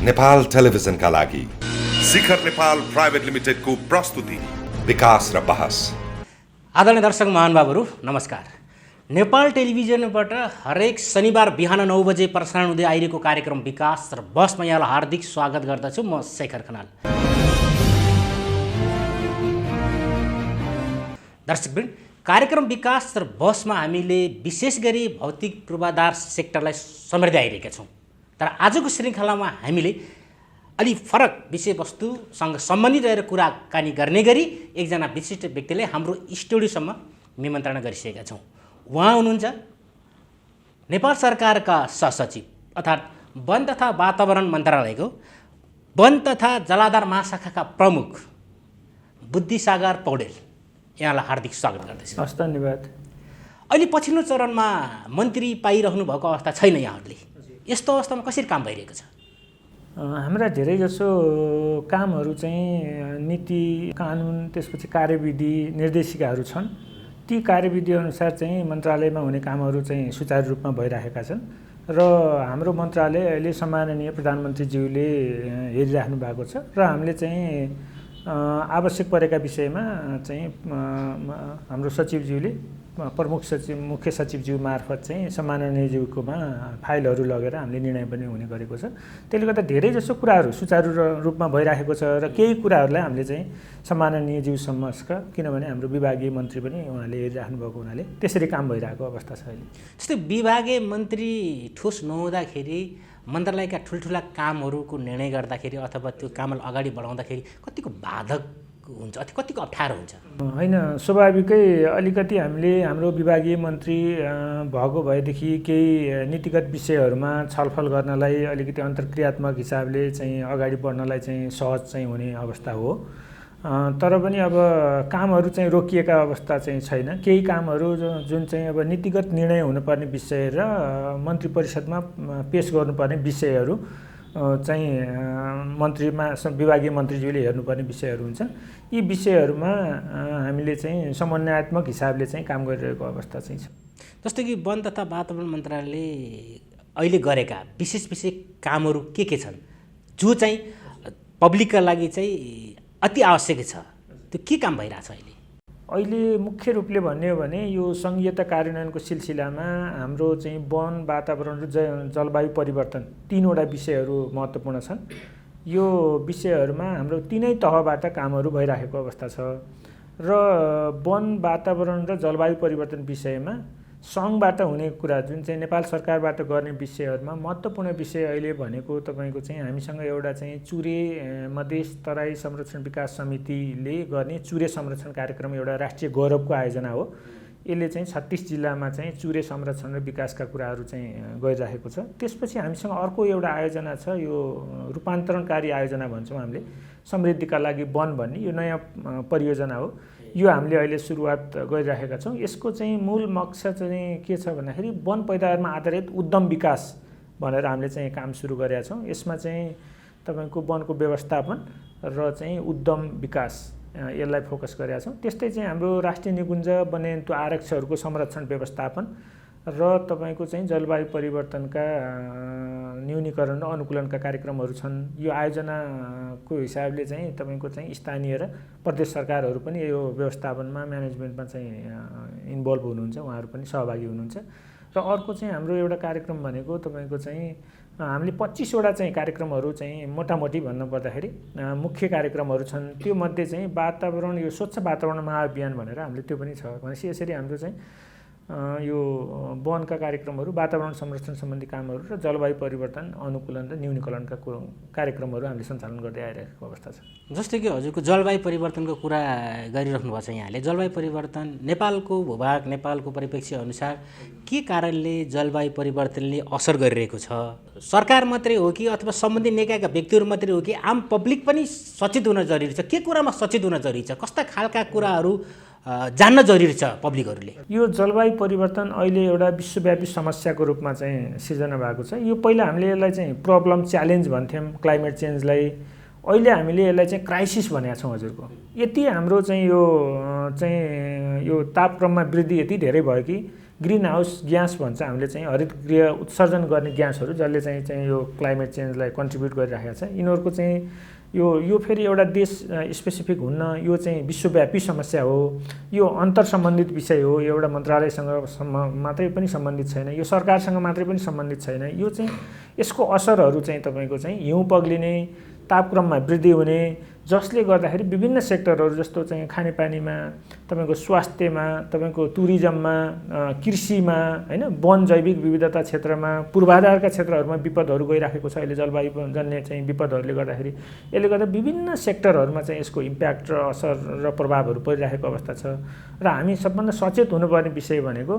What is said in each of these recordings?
नेपाल टेलिभिजनका लागि शिखर नेपाल प्राइभेट लिमिटेडको प्रस्तुति विकास र बहस। आदरणीय दर्शक महानुभावहरू नमस्कार। नेपाल टेलिभिजनबाट हरेक शनिबार बिहान 9 बजे प्रसारण हुँदै आइरहेको कार्यक्रम विकास र बहसमा यहाँलाई हार्दिक स्वागत गर्दछु। म शेखर खनाल। दर्शकवृन्द, कार्यक्रम विकास र बहसमा हामीले विशेष गरी भौतिक पूर्वाधार सेक्टरलाई समेट्दै आइरहेका छौँ। तर आजको श्रृङ्खलामा हामीले अलि फरक विषयवस्तुसँग सम्बन्धित रहेर कुराकानी गर्ने गरी एकजना विशिष्ट व्यक्तिलाई हाम्रो स्टुडियोसम्म निमन्त्रणा गरिसकेका छौँ। उहाँ हुनुहुन्छ नेपाल सरकारका सहसचिव अर्थात् वन तथा वातावरण मन्त्रालयको वन तथा जलाधार महाशाखाका प्रमुख बुद्धिसागर पौडेल। यहाँलाई हार्दिक स्वागत गर्दछु। हस्, धन्यवाद। अहिले पछिल्लो चरणमा मन्त्री पाइरहनु भएको अवस्था छैन। यहाँहरूले यस्तो अवस्थामा कसरी काम भइरहेको छ? हाम्रा धेरैजसो कामहरू चाहिँ नीति, कानुन, त्यसपछि कार्यविधि, निर्देशिकाहरू छन्। ती कार्यविधि अनुसार चाहिँ मन्त्रालयमा हुने कामहरू चाहिँ सुचारू रूपमा भइरहेका छन् र हाम्रो मन्त्रालय अहिले सम्माननीय प्रधानमन्त्रीज्यूले हेरिराख्नु भएको छ र हामीले चाहिँ आवश्यक परेका विषयमा चाहिँ हाम्रो सचिवज्यूले प्रमुख सचिव, मुख्य सचिवज्यू मार्फत चाहिँ सम्माननीयज्यूकोमा फाइलहरू लगेर हामीले निर्णय पनि हुने गरेको छ। त्यसले गर्दा धेरैजसो कुराहरू सुचारू रूपमा भइरहेको छ र केही कुराहरूलाई हामीले चाहिँ सम्माननीयज्यू समक्ष, किनभने हाम्रो विभागीय मन्त्री पनि उहाँले हेरिराख्नु भएको हुनाले त्यसरी काम भइरहेको अवस्था छ अहिले। जस्तै विभागीय मन्त्री ठोस नहुँदाखेरि मन्त्रालयका ठुल्ठुला कामहरूको निर्णय गर्दाखेरि अथवा त्यो कामलाई अगाडि बढाउँदाखेरि कतिको बाधक हुन्छ, कतिको अप्ठ्यारो हुन्छ? होइन, स्वाभाविकै अलिकति हामीले हाम्रो विभागीय मन्त्री भएको भएदेखि केही नीतिगत विषयहरूमा छलफल गर्नलाई अलिकति अन्तर्क्रियात्मक हिसाबले चाहिँ अगाडि बढ्नलाई चाहिँ सहज चाहिँ हुने अवस्था हो। तर पनि अब कामहरू चाहिँ रोकिएका अवस्था चाहिँ छैन। केही कामहरू जुन चाहिँ अब नीतिगत निर्णय हुनुपर्ने विषय र मन्त्री परिषदमा पेश गर्नुपर्ने विषयहरू चाहिँ मन्त्रीमा विभागीय मन्त्रीज्यूले हेर्नुपर्ने विषयहरू हुन्छन्। यी विषयहरूमा हामीले चाहिँ समन्वयात्मक हिसाबले चाहिँ काम गरिरहेको अवस्था चाहिँ छ। जस्तो कि वन तथा वातावरण मन्त्रालयले अहिले गरेका विशेष कामहरू के छन् जो चाहिँ पब्लिकका लागि चाहिँ अति आवश्यक छ? त्यो के काम भइरहेछ अहिले? अहिले मुख्य रूपले भन्ने हो भने यो सङ्घीयता कार्यान्वयनको सिलसिलामा हाम्रो चाहिँ वन, वातावरण र जलवायु परिवर्तन तीनवटा विषयहरू महत्त्वपूर्ण छन्। यो विषयहरूमा हाम्रो तीनै तहबाट कामहरू भइरहेको अवस्था छ र वन, वातावरण र जलवायु परिवर्तन विषयमा सङ्घबाट हुने कुरा जुन चाहिँ नेपाल सरकारबाट गर्ने विषयहरूमा महत्त्वपूर्ण विषय अहिले भनेको तपाईँको चाहिँ हामीसँग एउटा चाहिँ चुरे मधेस तराई संरक्षण विकास समितिले गर्ने चुरे संरक्षण कार्यक्रम एउटा राष्ट्रिय गौरवको आयोजना हो। यसले चाहिँ 36 जिल्लामा चाहिँ चुरे संरक्षण र विकासका कुराहरू चाहिँ गरिरहेको छ। त्यसपछि हामीसँग अर्को एउटा आयोजना छ, यो रूपान्तरणकारी आयोजना भन्छौँ हामीले, समृद्धिका लागि वन भन्ने, यो नयाँ परियोजना हो। यो हामीले अहिले सुरुवात गरिरहेका छौँ। यसको चाहिँ मूल मकसद चाहिँ के छ भन्दाखेरि वन पैदावारमा आधारित उद्यम विकास भनेर हामीले चाहिँ काम सुरु गरेका छौँ। यसमा चाहिँ तपाईँको वनको व्यवस्थापन र चाहिँ उद्यम विकास यसलाई फोकस गरेका छौँ। त्यस्तै चाहिँ हाम्रो राष्ट्रिय निकुञ्ज वन्यजन्तु आरक्षहरूको संरक्षण व्यवस्थापन र तपाईँको चाहिँ जलवायु परिवर्तनका न्यूनीकरण र अनुकूलनका कार्यक्रमहरू छन्। यो आयोजनाको हिसाबले चाहिँ तपाईँको चाहिँ स्थानीय र प्रदेश सरकारहरू पनि यो व्यवस्थापनमा, म्यानेजमेन्टमा चाहिँ इन्भल्भ हुनुहुन्छ, उहाँहरू पनि सहभागी हुनुहुन्छ। र अर्को चाहिँ हाम्रो एउटा कार्यक्रम भनेको तपाईँको चाहिँ हामीले 25वटा चाहिँ कार्यक्रमहरू चाहिँ मोटामोटी भन्नुपर्दाखेरि मुख्य कार्यक्रमहरू छन्। त्यो मध्ये चाहिँ वातावरण, यो स्वच्छ वातावरण महाअभियान भनेर हामीले त्यो पनि छ। भनेपछि यसरी हाम्रो चाहिँ यो वनका कार्यक्रमहरू, वातावरण संरक्षण सम्बन्धी कामहरू र जलवायु परिवर्तन, अनुकूलन र न्यूनीकरणका कार्यक्रमहरू हामीले सञ्चालन गर्दै आइरहेको अवस्था छ। जस्तै कि हजुरको जलवायु परिवर्तनको कुरा गरिराख्नु भएको छ यहाँले। जलवायु परिवर्तन नेपालको भूभाग, नेपालको परिप्रेक्ष्य अनुसार के कारणले जलवायु परिवर्तनले असर गरिरहेको छ? सरकार मात्रै हो कि अथवा सम्बन्धित निकायका व्यक्तिहरू मात्रै हो कि आम पब्लिक पनि सचेत हुन जरुरी छ? के कुरामा सचेत हुन जरुरी छ? कस्ता खालका कुराहरू जान्न जरुरी छ पब्लिकहरूले? यो जलवायु परिवर्तन अहिले एउटा विश्वव्यापी समस्याको रूपमा चाहिँ सिर्जना भएको छ। यो पहिला हामीले यसलाई चाहिँ प्रब्लम, च्यालेन्ज भन्थ्यौँ क्लाइमेट चेन्जलाई। अहिले हामीले यसलाई चाहिँ क्राइसिस भनेका छौँ हजुरको। यति हाम्रो चाहिँ यो तापक्रममा वृद्धि यति धेरै भयो कि ग्रिन हाउस ग्यास भन्छ हामीले चाहिँ हरित गृह उत्सर्जन गर्ने ग्यासहरू जसले चाहिँ यो क्लाइमेट चेन्जलाई कन्ट्रिब्युट गरिरहेको छ। यिनीहरूको चाहिँ यो फेरि एउटा देश स्पेसिफिक हुन्न, यो चाहिँ विश्वव्यापी समस्या हो, यो अन्तर सम्बन्धित विषय हो, एउटा मन्त्रालयसँग मात्रै पनि सम्बन्धित छैन, यो सरकारसँग मात्रै पनि सम्बन्धित छैन। यो चाहिँ यसको असरहरू चाहिँ तपाईँको चाहिँ हिउँ पग्लिने, तापक्रममा वृद्धि हुने, जसले गर्दाखेरि विभिन्न सेक्टरहरू जस्तो चाहिँ खानेपानीमा, तपाईँको स्वास्थ्यमा, तपाईँको टुरिज्ममा, कृषिमा, होइन, वन जैविक विविधता क्षेत्रमा, पूर्वाधारका क्षेत्रहरूमा विपदहरू गइराखेको छ। अहिले जलवायुजन्य चाहिँ विपदहरूले गर्दाखेरि यसले गर्दा विभिन्न सेक्टरहरूमा चाहिँ यसको इम्प्याक्ट र असर र प्रभावहरू परिरहेको अवस्था छ। र हामी सबभन्दा सचेत हुनुपर्ने विषय भनेको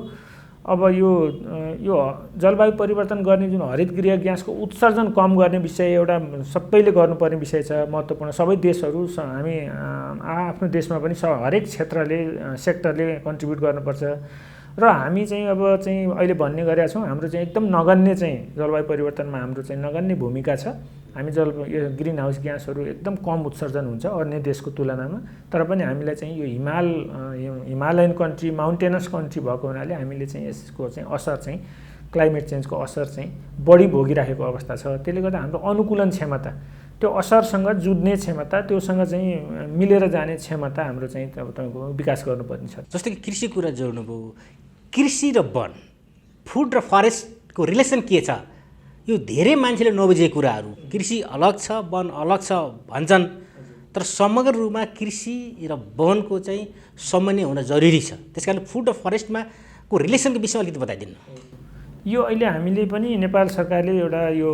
अब यो जलवायु परिवर्तन गर्ने जुन हरित गृह ग्यासको उत्सर्जन कम गर्ने विषय एउटा सबैले गर्नुपर्ने विषय छ, महत्त्वपूर्ण। सबै देशहरू हामी आफ्नो देशमा पनि हरेक सेक्टरले कन्ट्रिब्युट गर्नुपर्छ। र हामी चाहिँ अब चाहिँ अहिले भन्ने गरेका छौँ हाम्रो चाहिँ एकदम नगन्य चाहिँ जलवायु परिवर्तनमा हाम्रो चाहिँ नगन्य भूमिका छ। हामी ग्रिन हाउस ग्यासहरू एकदम कम उत्सर्जन हुन्छ अन्य देशको तुलनामा, तर पनि हामीलाई चाहिँ यो हिमालयन कन्ट्री, माउन्टेनस कन्ट्री भएको हुनाले हामीले चाहिँ यसको चाहिँ असर चाहिँ क्लाइमेट चेन्जको असर चाहिँ बढी भोगिरहेको अवस्था छ। त्यसले गर्दा हाम्रो अनुकूलन क्षमता, त्यो असरसँग जुझ्ने क्षमता, त्योसँग चाहिँ मिलेर जाने क्षमता हाम्रो चाहिँ तपाईँको विकास गर्नुपर्ने छ। जस्तो कि कृषि कुरा जोड्नुभयो, कृषि र वन, फुड र फरेस्टको रिलेसन के छ? यो धेरै मान्छेले नबुझेको कुराहरू, कृषि अलग छ, वन अलग छ भन्छन्, तर समग्र रूपमा कृषि र वनको चाहिँ समन्वय हुन जरुरी छ। त्यसकारण फुड र फरेस्टमा को रिलेसनको विषयमा अलिकति बताइदिनु। यो अहिले हामीले पनि नेपाल सरकारले एउटा यो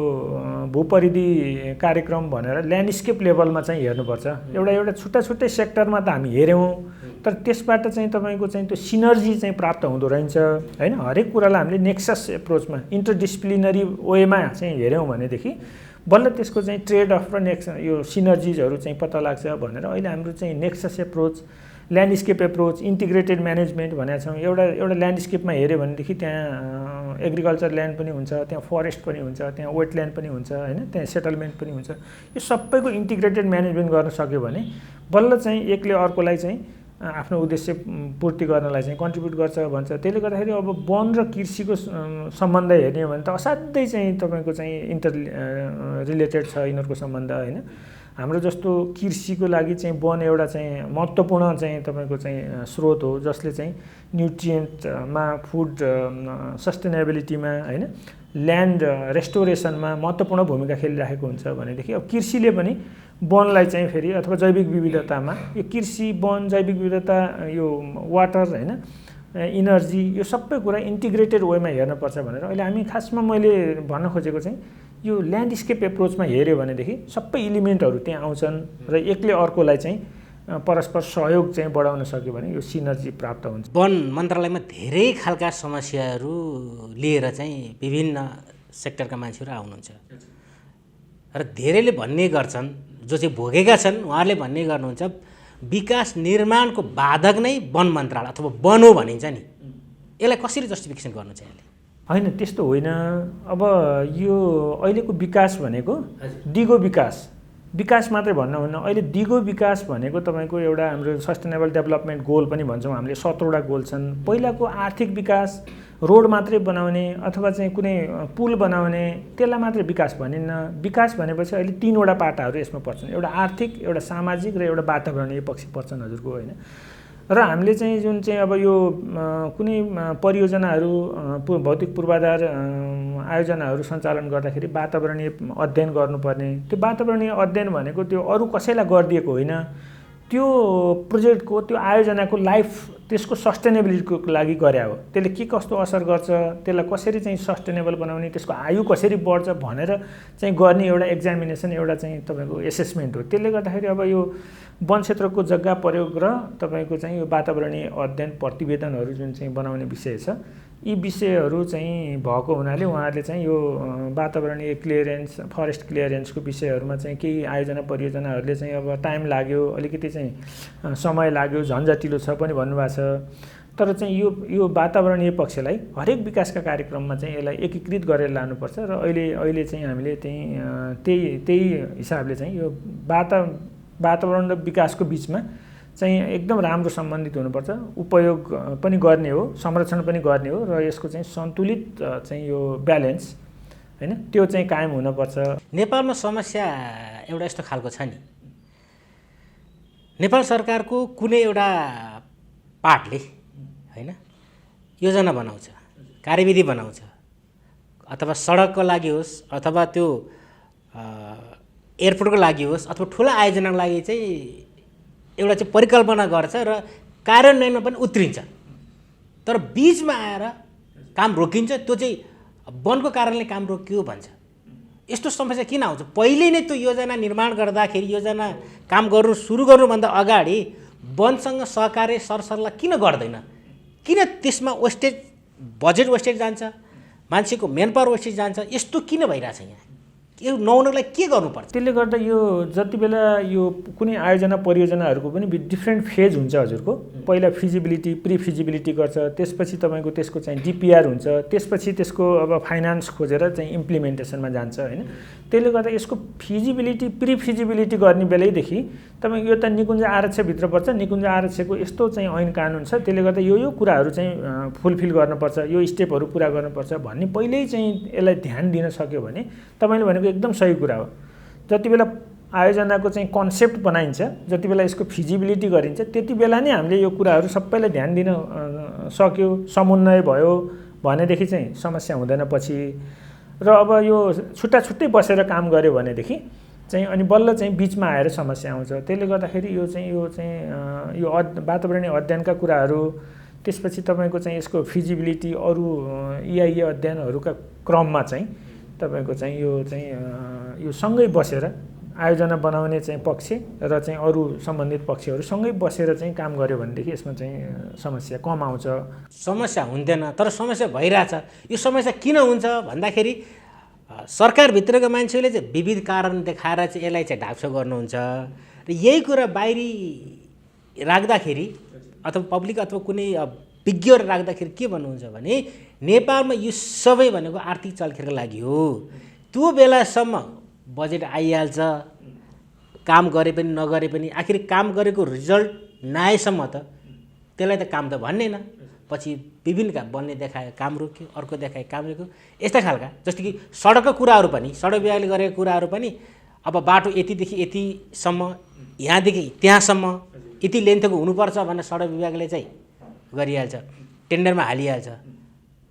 भूपरिधि कार्यक्रम भनेर ल्यान्डस्केप लेभलमा चाहिँ हेर्नुपर्छ। एउटा छुट्टै सेक्टरमा त हामी हेऱ्यौँ, तर त्यसबाट चाहिँ तपाईँको चाहिँ त्यो सिनर्जी चाहिँ प्राप्त हुँदो रहेछ, होइन। हरेक कुरालाई हामीले नेक्सस एप्रोचमा, इन्टरडिसिप्लिनरी वेमा चाहिँ हेऱ्यौँ भनेदेखि बल्ल त्यसको चाहिँ ट्रेड अफ र यो सिनर्जिजहरू चाहिँ पत्ता लाग्छ भनेर अहिले हाम्रो चाहिँ nexus approach, landscape approach, integrated management भनेका छौँ। एउटा ल्यान्डस्केपमा हेऱ्यो भनेदेखि त्यहाँ एग्रिकल्चर ल्यान्ड पनि हुन्छ, त्यहाँ फरेस्ट पनि हुन्छ, त्यहाँ वेटल्यान्ड पनि हुन्छ, होइन, त्यहाँ सेटलमेन्ट पनि हुन्छ। यो सबैको इन्टिग्रेटेड म्यानेजमेन्ट गर्न सक्यो भने बल्ल चाहिँ एकले अर्कोलाई चाहिँ आफ्नो उद्देश्य पूर्ति गर्नलाई चाहिँ कन्ट्रिब्युट गर्छ भन्छ। त्यसले गर्दाखेरि अब वन र कृषिको सम्बन्ध हेर्ने हो भने त असाध्यै चाहिँ तपाईँको चाहिँ रिलेटेड छ यिनीहरूको सम्बन्ध, होइन। हाम्रो जस्तो कृषिको लागि चाहिँ वन एउटा चाहिँ महत्त्वपूर्ण चाहिँ तपाईँको चाहिँ स्रोत हो, जसले चाहिँ न्युट्रिएन्टमा, फुड सस्टेनेबिलिटीमा, होइन, ल्यान्ड रेस्टोरेसनमा महत्त्वपूर्ण भूमिका खेलिरहेको हुन्छ भनेदेखि अब कृषिले पनि वनलाई चाहिँ फेरि अथवा जैविक विविधतामा यो कृषि, वन, जैविक विविधता, यो वाटर, होइन, इनर्जी, यो सबै कुरा इन्टिग्रेटेड वेमा हेर्नुपर्छ भनेर अहिले हामी खासमा मैले भन्न खोजेको चाहिँ यो ल्यान्डस्केप एप्रोचमा हेऱ्यो भनेदेखि सबै इलिमेन्टहरू त्यहाँ आउँछन् र एकले अर्कोलाई चाहिँ परस्पर सहयोग चाहिँ बढाउन सक्यो भने यो सिनर्जी प्राप्त हुन्छ। वन मन्त्रालयमा धेरै खालका समस्याहरू लिएर चाहिँ विभिन्न सेक्टरका मान्छेहरू आउनुहुन्छ र धेरैले भन्ने गर्छन्, जो चाहिँ भोगेका छन् उहाँहरूले भन्ने गर्नुहुन्छ विकास निर्माणको बाधक नै वन मन्त्रालय अथवा वन हो भनिन्छ नि। यसलाई कसरी जस्टिफिकेसन गर्नु चाहिँ? होइन, त्यस्तो होइन। अब यो अहिलेको विकास भनेको दिगो विकास मात्रै भन्नु हुन्न। अहिले दिगो विकास भनेको तपाईँको एउटा हाम्रो सस्टेनेबल डेभलपमेन्ट गोल पनि भन्छौँ हामीले, 17वटा गोल छन्। पहिलाको आर्थिक विकास, रोड मात्रै बनाउने अथवा चाहिँ कुनै पुल बनाउने, त्यसलाई मात्रै विकास भनिन्न। विकास भनेपछि अहिले 3वटा पाटाहरू यसमा पर्छन्, एउटा आर्थिक, एउटा सामाजिक र एउटा वातावरणीय पक्ष पर्छन् हजुरको, होइन। र हामीले चाहिँ जुन चाहिँ अब यो कुनै परियोजनाहरू, भौतिक पूर्वाधार आयोजनाहरू सञ्चालन गर्दाखेरि वातावरणीय अध्ययन गर्नुपर्ने, त्यो वातावरणीय अध्ययन भनेको त्यो अरू कसैलाई गरिदिएको होइन, त्यो प्रोजेक्टको, त्यो आयोजनाको लाइफ, त्यसको सस्टेनेबिलिटीको लागि गरे हो। त्यसले के कस्तो असर गर्छ, त्यसलाई कसरी चाहिँ सस्टेनेबल बनाउने, त्यसको आयु कसरी बढ्छ भनेर चाहिँ गर्ने एउटा एक्जामिनेसन, एउटा चाहिँ तपाईँको एसेसमेन्ट हो। त्यसले गर्दाखेरि अब यो वन क्षेत्रको जग्गा प्रयोग र तपाईँको चाहिँ यो वातावरणीय अध्ययन प्रतिवेदनहरू जुन चाहिँ बनाउने विषय छ, यी विषयहरू चाहिँ भएको हुनाले उहाँहरूले चाहिँ यो वातावरणीय क्लियरेन्स, फरेस्ट क्लियरेन्सको विषयहरूमा चाहिँ केही आयोजना परियोजनाहरूले चाहिँ अब टाइम लाग्यो, अलिकति चाहिँ समय लाग्यो, झन्झटिलो छ पनि भन्नुभएको छ। तर चाहिँ यो वातावरणीय पक्षलाई हरेक विकासका कार्यक्रममा चाहिँ यसलाई एकीकृत गरेर लानुपर्छ र अहिले चाहिँ हामीले त्यही हिसाबले चाहिँ यो वातावरण र विकासको बिचमा चाहिँ एकदम राम्रो सम्बन्धित हुनुपर्छ, उपयोग पनि गर्ने हो, संरक्षण पनि गर्ने हो र यसको चाहिँ सन्तुलित चाहिँ यो ब्यालेन्स हैन त्यो चाहिँ कायम हुनुपर्छ। नेपालमा समस्या एउटा यस्तो खालको छ नि, नेपाल सरकारको कुनै एउटा पार्टले हैन योजना बनाउँछ, कार्यविधि बनाउँछ, अथवा सडकको लागि होस् अथवा त्यो एयरपोर्टको लागि होस् अथवा ठुलो आयोजनाको लागि चाहिँ एउटा चाहिँ परिकल्पना गर्छ र कार्यान्वयनमा पनि उत्रिन्छ, तर बिचमा आएर काम रोकिन्छ। त्यो चाहिँ वनको कारणले काम रोकियो भन्छ। यस्तो समस्या किन आउँछ? पहिले नै त्यो योजना निर्माण गर्दाखेरि योजना काम गर्नु सुरु गर्नुभन्दा अगाडि वनसँग सहकार्य सरसल्लाह किन गर्दैन? किन त्यसमा वेस्टेज, बजेट वेस्टेज जान्छ, मान्छेको मेन पावर वेस्टेज जान्छ? यस्तो किन भइरहेछ यहाँ? यो नहुनुलाई के गर्नुपर्छ? त्यसले गर्दा यो जति बेला यो कुनै आयोजना परियोजनाहरूको पनि डिफ्रेन्ट फेज हुन्छ हजुरको। पहिला फिजिबिलिटी, प्री फिजिबिलिटी गर्छ, त्यसपछि तपाईँको त्यसको चाहिँ डिपिआर हुन्छ, त्यसपछि त्यसको अब फाइनान्स खोजेर चाहिँ इम्प्लिमेन्टेसनमा जान्छ हैन। त्यसले गर्दा यसको फिजिबिलिटी, प्री फिजिबिलिटी गर्ने बेलैदेखि तपाईँ यो त निकुञ्ज आरक्षभित्र पर्छ, निकुञ्ज आरक्षको यस्तो चाहिँ ऐन कानुन छ, त्यसले गर्दा यो कुराहरू चाहिँ फुलफिल गर्नुपर्छ, यो स्टेपहरू पुरा गर्नुपर्छ भन्ने पहिल्यै चाहिँ यसलाई ध्यान दिन सक्यो भने तपाईँले भनेको एकदम सही कुरा हो। जति बेला आयोजनाको चाहिँ कन्सेप्ट बनाइन्छ, जति बेला यसको फिजिबिलिटी गरिन्छ, त्यति बेला नै हामीले यो कुराहरू सबैलाई ध्यान दिन सक्यो, समन्वय भयो भनेदेखि चाहिँ समस्या हुँदैन पछि। र अब यो छुट्टा छुट्टै बसेर काम गर्यो भनेदेखि चाहिँ अनि बल्ल चाहिँ बिचमा आएर समस्या आउँछ। त्यसले गर्दाखेरि यो चाहिँ वातावरणीय अध्ययनका कुराहरू, त्यसपछि तपाईँको चाहिँ यसको फिजिबिलिटी, अरू EIA अध्ययनहरूका क्रममा चाहिँ तपाईँको चाहिँ यो सँगै बसेर आयोजना बनाउने चाहिँ पक्ष र चाहिँ अरू सम्बन्धित पक्षहरू सँगै बसेर चाहिँ काम गर्यो भनेदेखि यसमा चाहिँ समस्या कम आउँछ। समस्या हुँदैन, तर समस्या भइरहेछ। यो समस्या किन हुन्छ भन्दाखेरि सरकारभित्रका मान्छेले चाहिँ विविध कारण देखाएर चाहिँ यसलाई चाहिँ ढाकछोप गर्नुहुन्छ र यही कुरा बाहिरी राख्दाखेरि अथवा पब्लिक अथवा कुनै विज्ञहरू राख्दाखेरि के भन्नुहुन्छ भने नेपालमा यो सबै भनेको आर्थिक चलखेलको लागि हो। त्यो बेलासम्म बजेट आइहाल्छ, काम गरे पनि नगरे पनि आखिर काम गरेको रिजल्ट नआएसम्म त त्यसलाई त काम त भन्नेन। पछि विभिन्न काम बन्ने देखायो काम रोक्यो, अर्को देखायो काम रोक्यो, यस्ता खालका। जस्तो कि सडकका कुराहरू पनि, सडक विभागले गरेको कुराहरू पनि अब बाटो यतिदेखि यतिसम्म, यहाँदेखि त्यहाँसम्म यति लेन्थको हुनुपर्छ भनेर सडक विभागले चाहिँ गरिहाल्छ, टेन्डरमा हालिहाल्छ।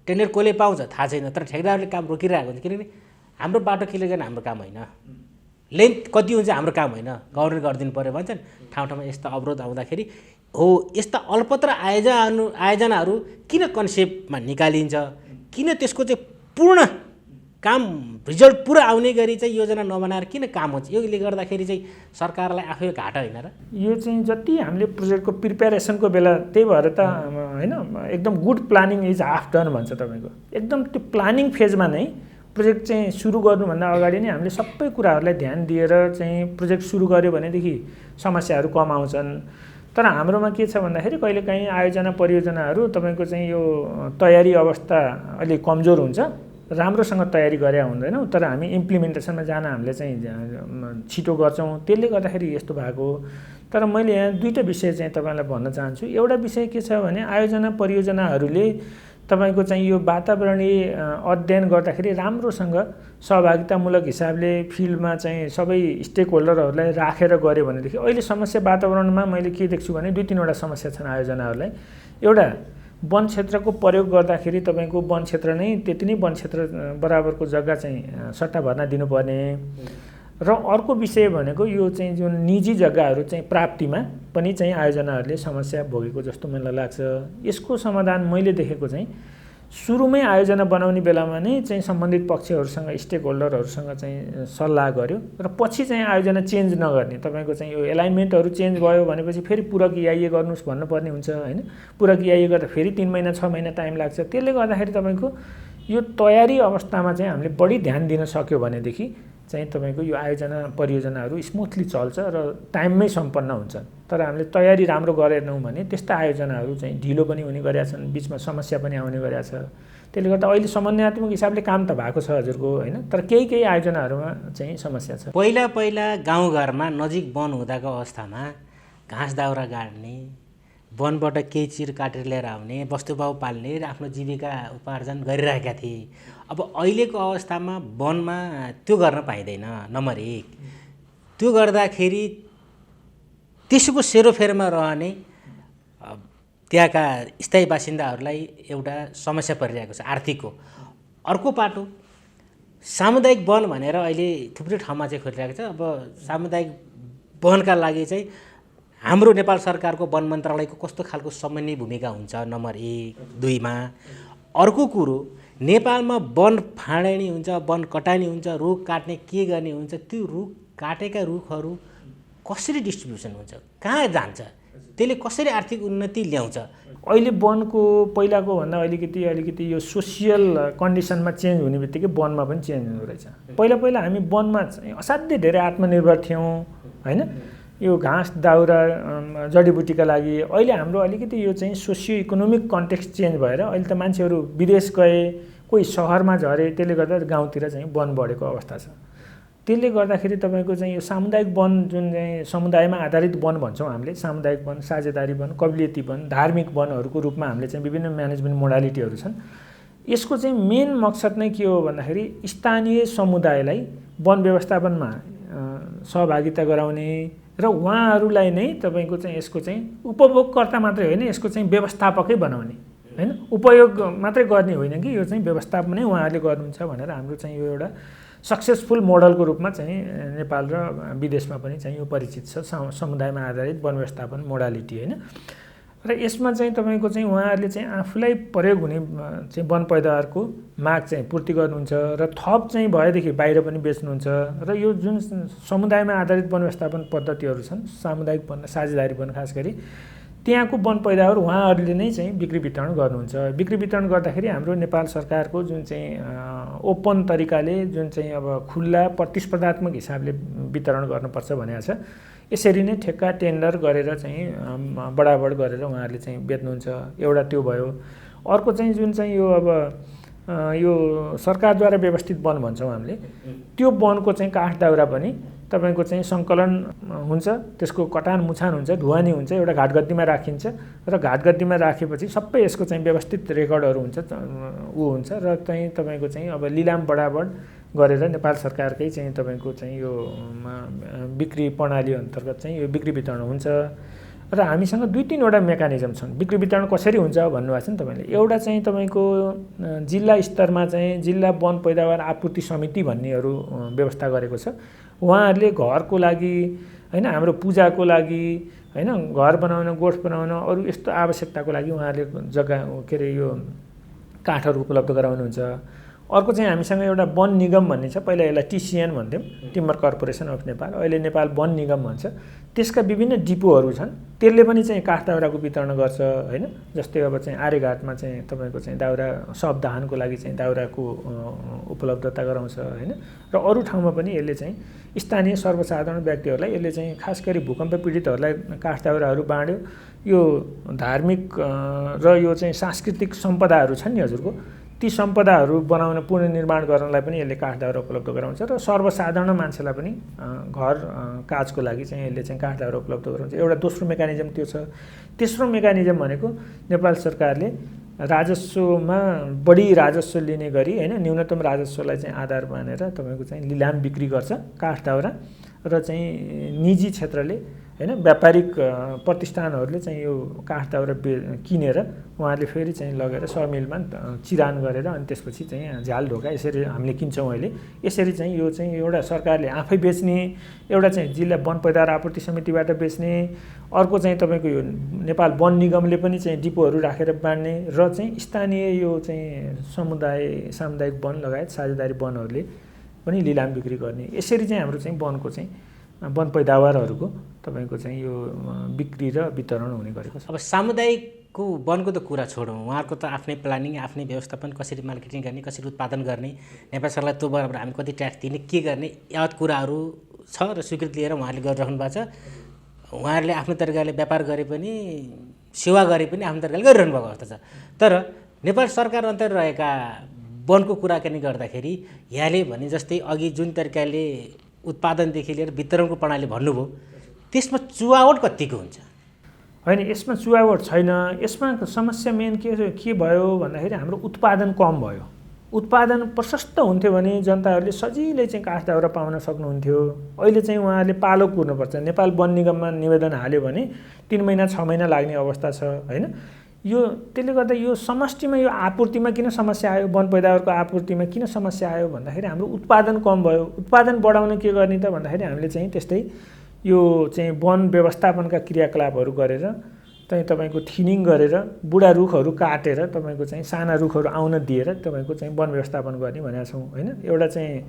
टेन्डर कसले पाउँछ थाहा छैन, तर ठेकेदारले काम रोकिरहेको हुन्छ। किनकि हाम्रो बाटो क्लियर गर्न हाम्रो काम होइन, लेन्थ कति हुन्छ हाम्रो काम होइन, गभर्नमेन्ट गरिदिनु पऱ्यो भन्छन्। ठाउँ ठाउँमा यस्ता अवरोध आउँदाखेरि हो यस्ता अल्पत्र आयोजनाहरू किन कन्सेप्टमा निकालिन्छ, किन त्यसको चाहिँ पूर्ण काम रिजल्ट पुरा आउने गरी चाहिँ योजना नबनाएर किन काम हुन्छ? योले गर्दाखेरि चाहिँ सरकारलाई आफै घाटा होइन र? यो चाहिँ जति हामीले प्रोजेक्टको प्रिपेरेसनको बेला, त्यही भएर त होइन एकदम good planning is half done भन्छ तपाईँको। एकदम त्यो प्लानिङ फेजमा नै प्रोजेक्ट चाहिँ सुरु गर्नुभन्दा अगाडि नै हामीले सबै कुराहरूलाई ध्यान दिएर चाहिँ प्रोजेक्ट सुरु गऱ्यो भनेदेखि समस्याहरू कम आउँछन्। तर हाम्रोमा के छ भन्दाखेरि कहिलेकाहीँ आयोजना परियोजनाहरू तपाईँको चाहिँ यो तयारी अवस्था अलिक कमजोर हुन्छ, राम्रोसँग तयारी गरे हुँदैनौँ, तर हामी इम्प्लिमेन्टेसनमा जान हामीले चाहिँ छिटो गर्छौँ, त्यसले गर्दाखेरि यस्तो भएको। तर मैले यहाँ दुईवटा विषय चाहिँ तपाईँलाई भन्न चाहन्छु। एउटा विषय के छ भने आयोजना परियोजनाहरूले तपाईँको चाहिँ यो वातावरणीय अध्ययन गर्दाखेरि राम्रोसँग सहभागितामूलक हिसाबले फिल्डमा चाहिँ सबै स्टेक होल्डरहरूलाई राखेर गऱ्यो भनेदेखि अहिले समस्या वातावरणमा मैले के देख्छु भने दुई तिनवटा समस्या छन् आयोजनाहरूलाई। एउटा वन क्षेत्रको प्रयोग गर्दाखेरि तपाईँको वन क्षेत्र नै त्यति नै वन क्षेत्र बराबरको जग्गा चाहिँ सट्टा भर्ना दिनुपर्ने र अर्को विषय भनेको यो चाहिँ जुन निजी जग्गाहरू चाहिँ प्राप्तिमा पनि चाहिँ आयोजनाहरूले समस्या भोगेको जस्तो मलाई लाग्छ। यसको समाधान मैले देखेको चाहिँ सुरुमै आयोजना बनाउने बेलामा नै चाहिँ सम्बन्धित पक्षहरूसँग स्टेक होल्डरहरूसँग चाहिँ सल्लाह गर्यो र पछि चाहिँ आयोजना चेन्ज नगर्ने। तपाईँको चाहिँ यो एलाइनमेन्टहरू चेन्ज भयो भनेपछि फेरि पूरक EIA गर्नुहोस् भन्नुपर्ने हुन्छ होइन। पूरक EIA गर्दा फेरि 3 महिना 6 महिना टाइम लाग्छ। त्यसले गर्दाखेरि तपाईँको यो तयारी अवस्थामा चाहिँ हामीले बढी ध्यान दिन सक्यो भनेदेखि चाहिँ तपाईँको यो आयोजना परियोजनाहरू स्मुथली चल्छ र टाइममै सम्पन्न हुन्छ। तर हामीले तयारी राम्रो गरेनौँ भने त्यस्ता आयोजनाहरू चाहिँ ढिलो पनि हुने गरेका छन्, बिचमा समस्या पनि आउने गरेका छ। त्यसले गर्दा अहिले समन्वयात्मक हिसाबले काम त भएको छ हजुरको होइन, तर केही आयोजनाहरूमा चाहिँ समस्या छ। पहिला गाउँघरमा नजिक वन हुँदाको अवस्थामा घाँस दाउरा गाड्ने, वनबाट केही चिर काटेर लिएर आउने, वस्तुभाउ पाल्ने र आफ्नो जीविका उपार्जन गरिरहेका थिए। अब अहिलेको अवस्थामा वनमा त्यो गर्न पाइँदैन। नम्बर 1, त्यो गर्दाखेरि त्यसको सेरोफेरोमा रहने त्यहाँका स्थायी बासिन्दाहरूलाई एउटा समस्या परिरहेको छ आर्थिकको। अर्को पाटो सामुदायिक वन भनेर अहिले थुप्रै ठाउँमा चाहिँ खोलिरहेको छ। अब सामुदायिक वनका लागि चाहिँ हाम्रो नेपाल सरकारको वन मन्त्रालयको कस्तो खालको समन्वय भूमिका हुन्छ, नम्बर 1। 2मा अर्को कुरो, नेपालमा वन फाँड्ने हुन्छ, वन कटानी हुन्छ, रुख काट्ने के गर्ने हुन्छ, त्यो रुख काटेका रुखहरू कसरी डिस्ट्रिब्युसन हुन्छ, कहाँ जान्छ, त्यसले कसरी आर्थिक उन्नति ल्याउँछ? अहिले वनको पहिलाको भन्दा अलिकति यो सोसियल कन्डिसनमा चेन्ज हुने बित्तिकै वनमा पनि चेन्ज हुँदो रहेछ। पहिला हामी वनमा चाहिँ असाध्यै धेरै आत्मनिर्भर थियौँ होइन, यो घाँस दाउरा जडीबुटीका लागि। अहिले हाम्रो अलिकति यो चाहिँ सोसियो इकोनोमिक कन्टेक्स्ट चेन्ज भएर अहिले त मान्छेहरू विदेश गए, कोही सहरमा झरे, त्यसले गर्दा गाउँतिर चाहिँ वन बढेको अवस्था छ। त्यसले गर्दाखेरि तपाईँको चाहिँ यो सामुदायिक वन जुन चाहिँ समुदायमा आधारित वन भन्छौँ हामीले, सामुदायिक वन, साझेदारी वन, कबिलियती वन, धार्मिक वनहरूको रूपमा हामीले चाहिँ विभिन्न म्यानेजमेन्ट मोडालिटीहरू छन्। यसको चाहिँ मेन मकसद नै के हो भन्दाखेरि स्थानीय समुदायलाई वन व्यवस्थापनमा सहभागिता गराउने र उहाँहरूलाई नै तपाईँको चाहिँ यसको चाहिँ उपभोगकर्ता मात्रै होइन, यसको चाहिँ व्यवस्थापकै बनाउने होइन, उपयोग मात्रै गर्ने होइन कि यो चाहिँ व्यवस्थापनै उहाँहरूले गर्नुहुन्छ भनेर हाम्रो चाहिँ यो एउटा सक्सेसफुल मोडलको रूपमा चाहिँ नेपाल र विदेशमा पनि चाहिँ यो परिचित छ, समुदायमा आधारित वन व्यवस्थापन मोडालिटी होइन। र यसमा चाहिँ तपाईँको चाहिँ उहाँहरूले चाहिँ आफूलाई प्रयोग हुने चाहिँ वन पैदावारको माग चाहिँ पूर्ति गर्नुहुन्छ र थप चाहिँ भएदेखि बाहिर पनि बेच्नुहुन्छ। र यो जुन समुदायमा आधारित वन व्यवस्थापन पद्धतिहरू छन्, सामुदायिक वन, साझेदारी वन, खास गरी त्यहाँको वन पैदावार उहाँहरूले नै चाहिँ बिक्री वितरण गर्नुहुन्छ। बिक्री वितरण गर्दाखेरि हाम्रो नेपाल सरकारको जुन चाहिँ ओपन तरिकाले जुन चाहिँ अब खुल्ला प्रतिस्पर्धात्मक हिसाबले वितरण गर्नुपर्छ भनेको छ, यसरी नै ठेक्का टेन्डर गरेर चाहिँ बडाबड गरेर उहाँहरूले चाहिँ बेच्नुहुन्छ। एउटा त्यो भयो। अर्को चाहिँ जुन चाहिँ यो अब यो सरकारद्वारा व्यवस्थित वन भन्छौँ हामीले, त्यो वनको चाहिँ काठ दाउरा पनि तपाईँको चाहिँ सङ्कलन हुन्छ, त्यसको कटान मुछान हुन्छ, ढुवानी हुन्छ, एउटा घाटगद्दीमा राखिन्छ र घाटगद्दीमा राखेपछि सबै यसको चाहिँ व्यवस्थित रेकर्डहरू हुन्छ, हुन्छ र चाहिँ तपाईँको चाहिँ अब लिलाम बडाबड गरेर नेपाल सरकारकै चाहिँ तपाईँको चाहिँ यो बिक्री प्रणाली अन्तर्गत चाहिँ यो बिक्री वितरण हुन्छ। र हामीसँग 2-3वटा मेकानिजम छन्। बिक्री वितरण कसरी हुन्छ भन्नुभएको छ नि तपाईँले। एउटा चाहिँ तपाईँको जिल्ला स्तरमा चाहिँ जिल्ला वन पैदावार आपूर्ति समिति भन्नेहरू व्यवस्था गरेको छ। उहाँहरूले घरको लागि होइन, हाम्रो पूजाको लागि होइन, घर बनाउन, गोठ बनाउन, अरू यस्तो आवश्यकताको लागि उहाँहरूले जग्गा के अरे यो काठहरू उपलब्ध गराउनुहुन्छ। अर्को चाहिँ हामीसँग एउटा वन निगम भन्ने छ, पहिला यसलाई टिसिएन भन्थ्यौँ, टिम्बर कर्पोरेसन अफ नेपाल, अहिले नेपाल वन निगम भन्छ। त्यसका विभिन्न डिपोहरू छन्, त्यसले पनि चाहिँ काठ दाउराको वितरण गर्छ होइन। जस्तै अब चाहिँ आर्यघाटमा चाहिँ तपाईँको चाहिँ दाउरा शवदाहनको लागि चाहिँ दाउराको उपलब्धता गराउँछ होइन। र अरू ठाउँमा पनि यसले चाहिँ स्थानीय सर्वसाधारण व्यक्तिहरूलाई यसले चाहिँ खास गरी भूकम्प पीडितहरूलाई काठ दाउराहरू बाँड्यो। यो धार्मिक र यो चाहिँ सांस्कृतिक सम्पदाहरू छन् नि हजुरको, ती सम्पदाहरू बनाउन, पुनर्निर्माण गर्नलाई पनि यसले काठ दाउरा उपलब्ध गराउँछ। र सर्वसाधारण मान्छेलाई पनि घर काजको लागि चाहिँ यसले चाहिँ काठ दाउरा उपलब्ध गराउँछ। एउटा दोस्रो मेकानिजम त्यो छ। तेस्रो मेकानिजम भनेको नेपाल सरकारले राजस्वमा बढी राजस्व लिने गरी होइन, न्यूनतम राजस्वलाई चाहिँ आधार मानेर तपाईँको चाहिँ लिलाम बिक्री गर्छ काठ दाउरा। र चाहिँ निजी क्षेत्रले होइन, व्यापारिक प्रतिष्ठानहरूले चाहिँ यो काठ दाउरा किनेर उहाँहरूले फेरि चाहिँ लगेर समिलमा चिरान गरेर अनि त्यसपछि चाहिँ झ्याल ढोका यसरी हामीले किन्छौँ अहिले। यसरी चाहिँ यो चाहिँ एउटा सरकारले आफै बेच्ने, एउटा चाहिँ जिल्ला वन पैदावार आपूर्ति समितिबाट बेच्ने, अर्को चाहिँ तपाईँको यो नेपाल वन निगमले पनि चाहिँ डिपोहरू राखेर बाँड्ने, र चाहिँ स्थानीय यो चाहिँ समुदाय सामुदायिक वन लगायत साझेदारी वनहरूले पनि लिलाम बिक्री गर्ने। यसरी चाहिँ हाम्रो चाहिँ वनको चाहिँ वन पैदावारहरूको तपाईँको चाहिँ यो बिक्री र वितरण हुने गरेको छ। अब सामुदायिकको वनको त कुरा छोडौँ, उहाँहरूको त आफ्नै प्लानिङ, आफ्नै व्यवस्थापन, कसरी मार्केटिङ गर्ने, कसरी उत्पादन गर्ने, नेपाल सरकारलाई त्यो बराबर हामी कति ट्याक्स दिने, के गर्ने, यावत कुराहरू छ र स्वीकृति लिएर उहाँहरूले गरिराख्नु भएको छ। उहाँहरूले आफ्नो तरिकाले व्यापार गरे पनि, सेवा गरे पनि आफ्नो तरिकाले गरिरहनु भएको अवस्था छ। तर नेपाल सरकार अन्तर रहेका वनको कुराकानी गर्दाखेरि यहाँले भने जस्तै अघि जुन तरिकाले उत्पादनदेखि लिएर वितरणको प्रणाली भन्नुभयो, त्यसमा चुहावट कतिको हुन्छ? होइन, यसमा चुहावट छैन। यसमा समस्या मेन के भयो भन्दाखेरि हाम्रो उत्पादन कम भयो। उत्पादन प्रशस्त हुन्थ्यो भने जनताहरूले सजिलै चाहिँ काठ दाउरा पाउन सक्नुहुन्थ्यो। अहिले चाहिँ उहाँहरूले पालो कुर्नुपर्छ। नेपाल वन निगममा निवेदन हाल्यो भने 3 महिना 6 महिना लाग्ने अवस्था छ, होइन? त्यसले गर्दा यो समष्टिमा यो आपूर्तिमा किन समस्या आयो, वन पैदावारको आपूर्तिमा किन समस्या आयो भन्दाखेरि हाम्रो उत्पादन कम भयो। उत्पादन बढाउन के गर्ने त भन्दाखेरि हामीले चाहिँ त्यस्तै यो चाहिँ वन व्यवस्थापनका क्रियाकलापहरू गरेर चाहिँ तपाईँको थिनिङ गरेर बुढा रुखहरू काटेर तपाईँको चाहिँ साना रुखहरू आउन दिएर तपाईँको चाहिँ वन व्यवस्थापन गर्ने भनेका छौँ, होइन? एउटा चाहिँ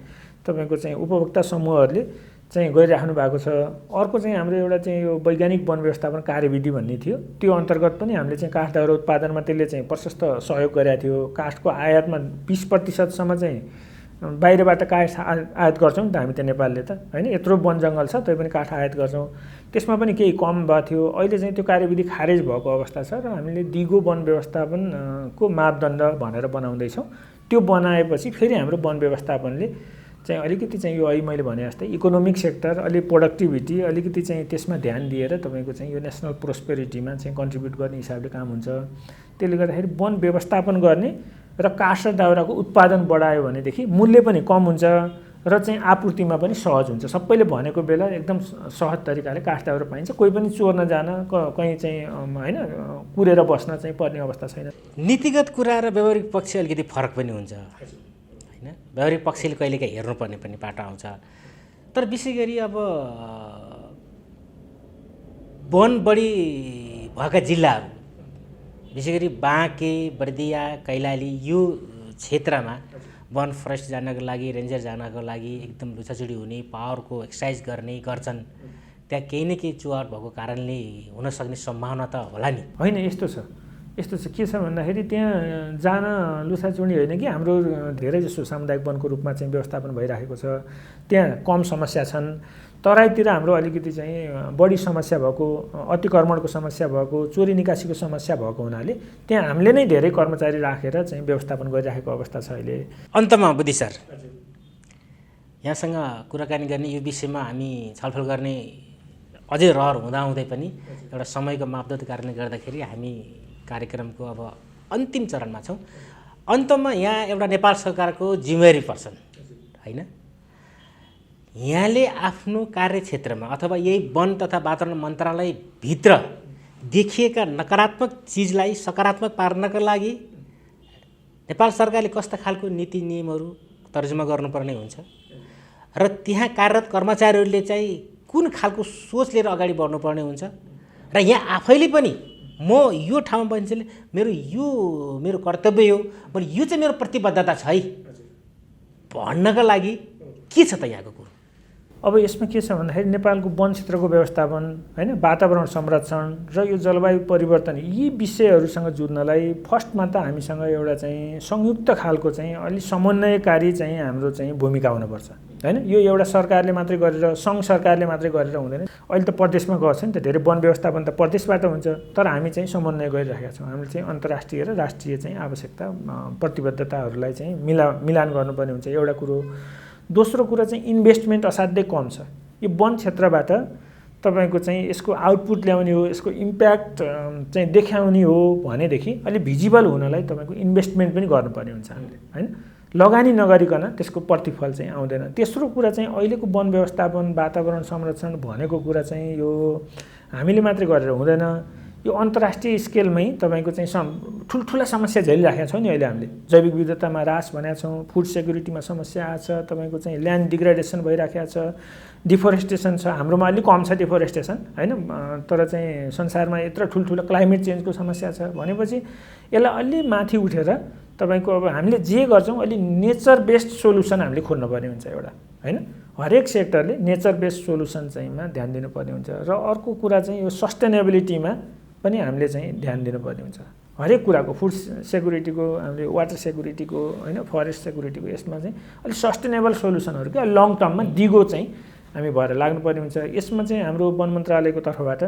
तपाईँको चाहिँ उपभोक्ता समूहहरूले चाहिँ गरिराख्नु भएको छ। अर्को चाहिँ हाम्रो एउटा चाहिँ यो वैज्ञानिक वन व्यवस्थापन कार्यविधि भन्ने थियो, त्यो अन्तर्गत पनि हामीले चाहिँ काठ दाउरा उत्पादनमा त्यसले चाहिँ प्रशस्त सहयोग गरेको थियो। काठको आयातमा 20% चाहिँ बाहिरबाट काठ आयात गर्छौँ नि त हामी त नेपालले त, होइन? यत्रो वन जङ्गल छ तै पनि काठ आयात गर्छौँ, त्यसमा पनि केही कम भएको थियो। अहिले चाहिँ त्यो कार्यविधि खारेज भएको अवस्था छ र हामीले दिगो वन व्यवस्थापनको मापदण्ड भनेर बनाउँदैछौँ। त्यो बनाएपछि फेरि हाम्रो वन व्यवस्थापनले चाहिँ अलिकति चाहिँ यो अहिले मैले भने जस्तै इकोनोमिक सेक्टर, अलिक प्रोडक्टिभिटी अलिकति चाहिँ त्यसमा ध्यान दिएर तपाईँको चाहिँ यो नेसनल प्रोस्पेरिटीमा चाहिँ कन्ट्रिब्युट गर्ने हिसाबले काम हुन्छ। त्यसले गर्दाखेरि वन व्यवस्थापन गर्ने र काठ र दाउराको उत्पादन बढायो भनेदेखि मूल्य पनि कम हुन्छ र चाहिँ आपूर्तिमा पनि सहज हुन्छ। सबैले भनेको बेला एकदम सहज तरिकाले काठ दाउरा पाइन्छ। कोही पनि चोर्न जान कहीँ चाहिँ होइन कुरेर बस्न चाहिँ पर्ने अवस्था छैन। नीतिगत कुरा र व्यावहारिक पक्ष अलिकति फरक पनि हुन्छ, होइन? व्यावहारिक पक्षले कहिलेकाहीँ हेर्नुपर्ने पनि पाटो आउँछ। तर विशेष गरी अब वन बढी भएका जिल्लाहरू, विशेष गरी बाँके, बर्दिया, कैलाली यो क्षेत्रमा वन फरेस्ट जानको लागि, रेन्जर जानको लागि एकदम लुछाचुडी हुने, पावरको एक्सर्साइज गर्छन्। त्यहाँ केही न केही चुहावट भएको कारणले हुनसक्ने सम्भावना त होला नि? होइन, यस्तो छ के छ भन्दाखेरि त्यहाँ जान लुछाचुडी होइन कि हाम्रो धेरै जसो सामुदायिक वनको रूपमा चाहिँ व्यवस्थापन भइराखेको छ। त्यहाँ कम समस्या छन्। तराईतिर हाम्रो अलिकति चाहिँ बढी समस्या भएको, अतिक्रमणको समस्या भएको, चोरी निकासीको समस्या भएको हुनाले त्यहाँ हामीले नै धेरै कर्मचारी राखेर चाहिँ व्यवस्थापन गरिराखेको अवस्था छ अहिले। अन्तमा बुद्धि सर, यहाँसँग कुराकानी गर्ने यो विषयमा हामी छलफल गर्ने अझै रहर हुँदाहुँदै पनि एउटा समयको मापदण्डको कारणले गर्दाखेरि हामी कार्यक्रमको अब अन्तिम चरणमा छौँ। अन्तमा यहाँ एउटा नेपाल सरकारको जिम्मेवारी पर्छन्, होइन? यहाँले आफ्नो कार्यक्षेत्रमा अथवा यही वन तथा वातावरण मन्त्रालयभित्र देखिएका नकारात्मक चिजलाई सकारात्मक पार्नका लागि नेपाल सरकारले कस्ता खालको नीति नियमहरू तर्जुमा गर्नुपर्ने हुन्छ र त्यहाँ कार्यरत कर्मचारीहरूले चाहिँ कुन खालको सोच लिएर अगाडि बढ्नुपर्ने हुन्छ र यहाँ आफैले पनि म यो ठाउँमा बन्छेले मेरो कर्तव्य हो, मैले यो चाहिँ मेरो प्रतिबद्धता छ है भन्नका लागि के छ त यहाँको कुरो? अब यसमा के छ भन्दाखेरि नेपालको वन क्षेत्रको व्यवस्थापन, होइन, वातावरण संरक्षण र यो जलवायु परिवर्तन यी विषयहरूसँग जुझ्नलाई फर्स्टमा त हामीसँग एउटा चाहिँ संयुक्त खालको चाहिँ अलि समन्वयकारी चाहिँ हाम्रो चाहिँ भूमिका हुनुपर्छ, होइन? यो एउटा सरकारले मात्रै गरेर, सङ्घ सरकारले मात्रै गरेर हुँदैन। अहिले त प्रदेशमा गर्छ नि त, धेरै वन व्यवस्थापन त प्रदेशबाट हुन्छ। तर हामी चाहिँ समन्वय गरिरहेका छौँ। हामीले चाहिँ अन्तर्राष्ट्रिय र राष्ट्रिय चाहिँ आवश्यकता प्रतिबद्धताहरूलाई चाहिँ मिलान गर्नुपर्ने हुन्छ, एउटा कुरो। दोस्रो कुरा चाहिँ इन्भेस्टमेन्ट असाध्यै कम छ। यो वन क्षेत्रबाट तपाईँको चाहिँ यसको आउटपुट ल्याउने हो, यसको इम्प्याक्ट चाहिँ देखाउने हो भनेदेखि अलि भिजिबल हुनलाई तपाईँको इन्भेस्टमेन्ट पनि गर्नुपर्ने हुन्छ हामीले, होइन? लगानी नगरिकन त्यसको प्रतिफल चाहिँ आउँदैन। तेस्रो कुरा चाहिँ अहिलेको वन व्यवस्थापन, वातावरण संरक्षण भनेको कुरा चाहिँ यो हामीले मात्रै गरेर हुँदैन। यो अन्तर्राष्ट्रिय स्केलमै तपाईँको चाहिँ ठुल्ठुला समस्या झेलिराखेका छौँ नि अहिले हामीले। जैविक विविधतामा ह्रास भनेका छौँ, फुड सेक्युरिटीमा समस्या आएको छ, तपाईँको चाहिँ ल्यान्ड डिग्रेडेसन भइराखेको छ, डिफोरेस्टेसन छ। हाम्रोमा अलिक कम छ डिफोरेस्टेसन, होइन? तर चाहिँ संसारमा यत्रो ठुल्ठुलो क्लाइमेट चेन्जको समस्या छ भनेपछि यसलाई अलि माथि उठेर तपाईँको अब हामीले जे गर्छौँ अलि नेचर बेस्ड सोल्युसन हामीले खोज्नुपर्ने हुन्छ एउटा, होइन? हरेक सेक्टरले नेचर बेस्ड सोल्युसन चाहिँमा ध्यान दिनुपर्ने हुन्छ। र अर्को कुरा चाहिँ यो सस्टेनेबिलिटीमा पनि हामीले चाहिँ ध्यान दिनुपर्ने हुन्छ। हरेक कुराको फुड सेक्युरिटीको, हामीले वाटर सेक्युरिटीको, होइन, फरेस्ट सेक्युरिटीको यसमा चाहिँ अलिक सस्टेनेबल सोल्युसनहरू क्या लङ टर्ममा दिगो चाहिँ हामी भएर लाग्नुपर्ने हुन्छ। यसमा चाहिँ हाम्रो वन मन्त्रालयको तर्फबाट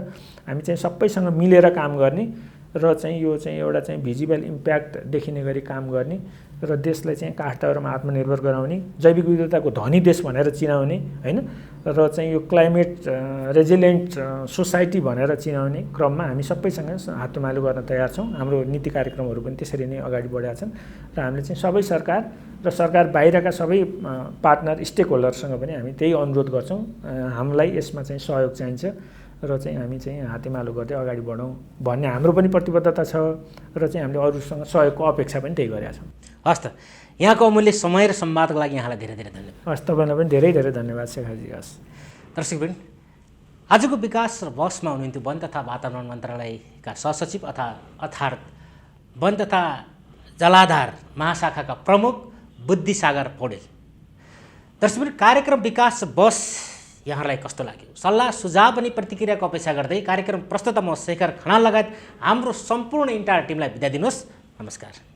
हामी चाहिँ सबैसँग मिलेर काम गर्ने र चाहिँ यो चाहिँ एउटा चाहिँ भिजिबल इम्प्याक्ट देखिने गरी काम गर्ने र देशलाई चाहिँ काठताउरमा आत्मनिर्भर गराउने, जैविक विविधताको धनी देश भनेर चिनाउने होइन, र चाहिँ यो क्लाइमेट रेजिलिएन्ट सोसाइटी भनेर चिनाउने क्रममा हामी सबैसँग हातमालो गर्न तयार छौँ। हाम्रो नीति कार्यक्रमहरू पनि त्यसरी नै अगाडि बढेका छन् र हामीले चाहिँ सबै सरकार र सरकार बाहिरका सबै पार्टनर स्टेक होल्डरसँग पनि हामी त्यही अनुरोध गर्छौँ, हामीलाई यसमा चाहिँ सहयोग चाहिन्छ र चाहिँ हामी चाहिँ हातेमालो गर्दै अगाडि बढौँ भन्ने हाम्रो पनि प्रतिबद्धता छ र चाहिँ हामीले अरूसँग सहयोगको अपेक्षा पनि त्यही गरेका छौँ। हस् त, यहाँको अमूल्य समय र संवादको लागि यहाँलाई धेरै धेरै धन्यवाद। हस्, तपाईँलाई पनि धेरै धेरै धन्यवाद शेखरजी। हस् दर्शकवृन्द, आजको विकास र बहसमा हुनुहुन्थ्यो वन तथा वातावरण मन्त्रालयका सहसचिव अर्थात् वन तथा जलाधार महाशाखाका प्रमुख बुद्धिसागर पौडेल। दर्शकवृन्द, कार्यक्रम विकास र बहस यहाँलाई कस्तो लाग्यो? सल्लाह सुझाव अनि प्रतिक्रियाको अपेक्षा गर्दै कार्यक्रम प्रस्तुत म शेखर खनाल लगायत हाम्रो सम्पूर्ण इन्टायर टिमलाई बिदा दिनुहोस्। नमस्कार।